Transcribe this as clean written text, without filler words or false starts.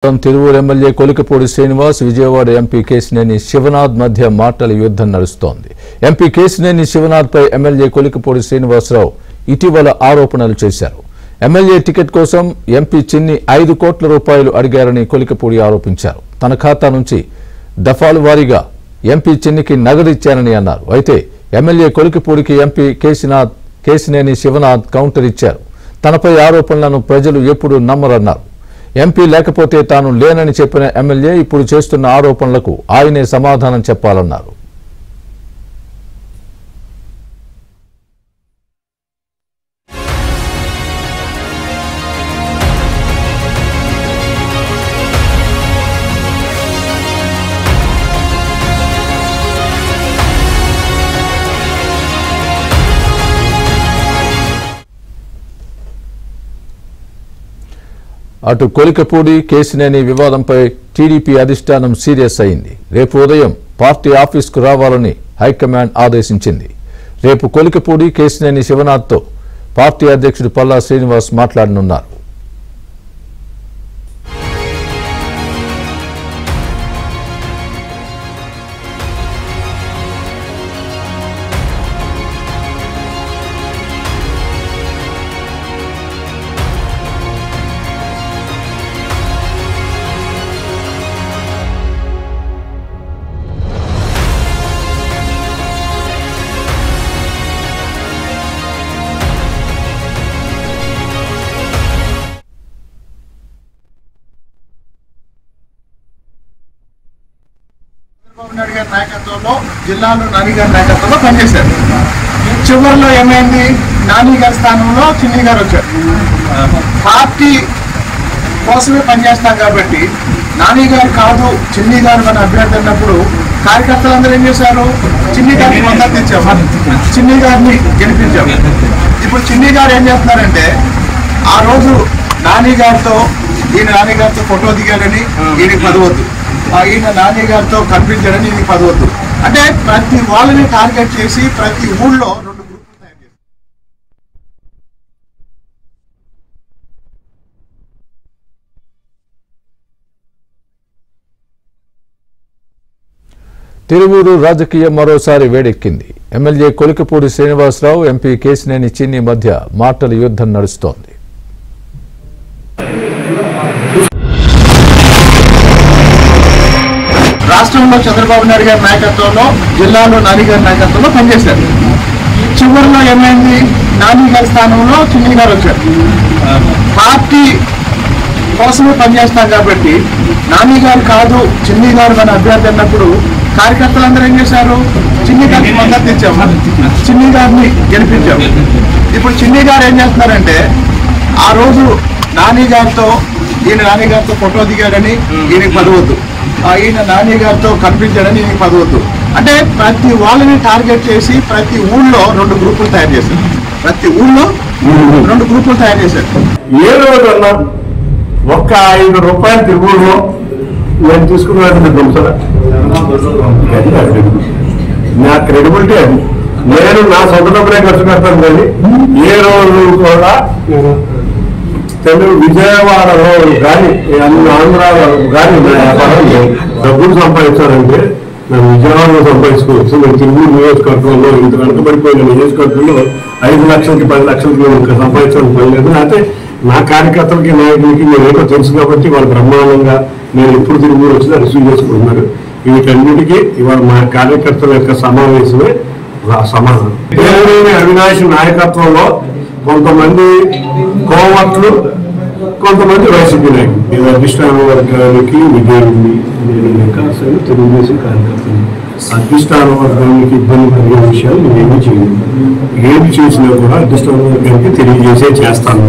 Tiruvuru MLA Kolikapudi Srinivas Vijayawada MP Kesineni Sivanath మధ్య మాటల యుద్ధం నడుస్తోంది. ఎంపీ కేశినేని శివనాథ్ పై ఎమ్మెల్యే కొలికపూడి శ్రీనివాసరావు ఇటీవల ఆరోపణలు చేశారు. ఎమ్మెల్యే టికెట్ కోసం ఎంపీ చిన్ని 5 కోట్ల రూపాయలు అడిగారని కొలికపూడి ఆరోపించారు. తన ఖాతా నుంచి దఫాలు వారీగా ఎంపీ చిన్నికి నగదు ఇచ్చారని అన్నారు. అయితే ఎమ్మెల్యే కొలికపూడికి ఎంపీ కేశినేని శివనాథ్ కౌంటర్ ఇచ్చారు. తనపై ఆరోపణలను ప్రజలు ఎప్పుడూ నమ్మరన్నారు. ఎంపీ లేకపోతే తాను లేనని చెప్పిన ఎమ్మెల్యే ఇప్పుడు చేస్తున్న ఆరోపణలకు ఆయనే సమాధానం చెప్పాలన్నారు. అటు కొలికపూడి కేశినేని వివాదంపై టీడీపీ అధిష్టానం సీరియస్ అయింది. రేపు ఉదయం పార్టీ ఆఫీస్కు రావాలని హైకమాండ్ ఆదేశించింది. రేపు కొలికపూడి కేశినేని శివనాథ్తో పార్టీ అధ్యక్షుడు పల్లా శ్రీనివాస్ మాట్లాడనున్నారు. నాయుడు గారి నాయకత్వంలో జిల్లాలో నాని గారి నాయకత్వంలో పనిచేశారు. చివరిలో ఏమైంది, నాని గారి స్థానంలో చిన్ని గారు వచ్చారు. పార్టీ కోసమే పనిచేస్తాం కాబట్టి నాని గారు కాదు చిన్ని గారు మన అభ్యర్థి అన్నప్పుడు కార్యకర్తలందరూ ఏం చేశారు, చిన్ని గారికి మద్దతు ఇచ్చాము, చిన్ని గారిని గెలిపించాము. ఇప్పుడు చిన్ని గారు ఏం చేస్తున్నారంటే ఆ రోజు నాని గారితో నాని గారితో ఫోటో దిగాడని ఈయనకి పదవద్దు, ఈయన నాని గారితో కనిపించాడని ఈయనకి పదవద్దు. అంటే ప్రతి వాళ్ళని టార్గెట్ చేసి ప్రతి ఊళ్ళో 2 గ్రూపులు తయారు చేశారు. తిరువూరు రాజకీయం మరోసారి వేడెక్కింది. ఎమ్మెల్యే కొలికపూడి శ్రీనివాసరావు ఎంపీ కేశినేని చిన్ని మధ్య మాటల యుద్ధం నడుస్తోంది. రాష్ట్రంలో చంద్రబాబు నాయుడు గారి నాయకత్వంలో జిల్లాలో నాని గారి నాయకత్వంలో పనిచేశారు. చివరిలో ఏమైంది, నాని గారి స్థానంలో చిన్ని గారు వచ్చారు. పార్టీ కోసమే పనిచేస్తాం కాబట్టి నాని గారు కాదు చిన్ని గారు మన అభ్యర్థి అన్నప్పుడు కార్యకర్తలందరూ ఏం చేశారు, చిన్ని గారికి మద్దతు ఇచ్చాము, చిన్ని గారిని గెలిపించాము. ఇప్పుడు చిన్ని గారు ఏం చేస్తున్నారంటే ఆ రోజు నాని గారితో నాని గారితో ఫోటో దిగాడని ఈయనకి పదవద్దు, ఈయన నాని గారితో కనిపించాడని ఈయనకి పదవద్దు. అంటే ప్రతి వాళ్ళని టార్గెట్ చేసి ప్రతి ఊళ్ళో 2 గ్రూపులు తయారు చేశారు. ప్రతి ఊళ్ళో 2 గ్రూపులు తయారు చేశారు. ఏ రోజన్నా ఒక్క 5 రూపాయలు తిరుగులో నేను తీసుకున్నాను తెలుసా, నా క్రెడిబిలిటీ అది. నేను నా సొంత డబ్బులే ఖర్చు పెడతాను కానీ ఏ రోజు కూడా తెలుగు విజయవాడలో కానీ ఆంధ్రాలో కానీ నా వ్యాపారం డబ్బులు సంపాదించాలంటే నేను విజయవాడలో సంపాదించుకోవచ్చు. నేను తిరుమల నియోజకవర్గంలో ఇంత వెనుకబడిపోయిన నియోజకవర్గంలో 5 లక్షలకి 10 లక్షలకి నేను ఇంకా సంపాదించడానికి పని లేదు. అయితే నా కార్యకర్తలకి నాయకులకి నేను ఏంటో తెలుసు కాబట్టి వాళ్ళు బ్రహ్మాండంగా నేను ఎప్పుడు తిరుమల వచ్చినా రిసీవ్ చేసుకుంటున్నారు. వీటన్నిటికీ ఇవాళ మా కార్యకర్తల యొక్క సమావేశమే సమాధానం. దేవినేని అవినాష్ నాయకత్వంలో కొంతమంది కోమట్లు, కొంతమంది వైసీపీ నాయకులు అధిష్టాన వర్గానికి విజయాన్ని తెలుగుదేశం కార్యకర్తలు అధిష్టాన వర్గానికి ఇబ్బంది కలిగే విషయాలు నేనేమి చేయను. ఏమి చేసినా కూడా అధిష్టాన వర్గానికి తెలియజేసే చేస్తాను.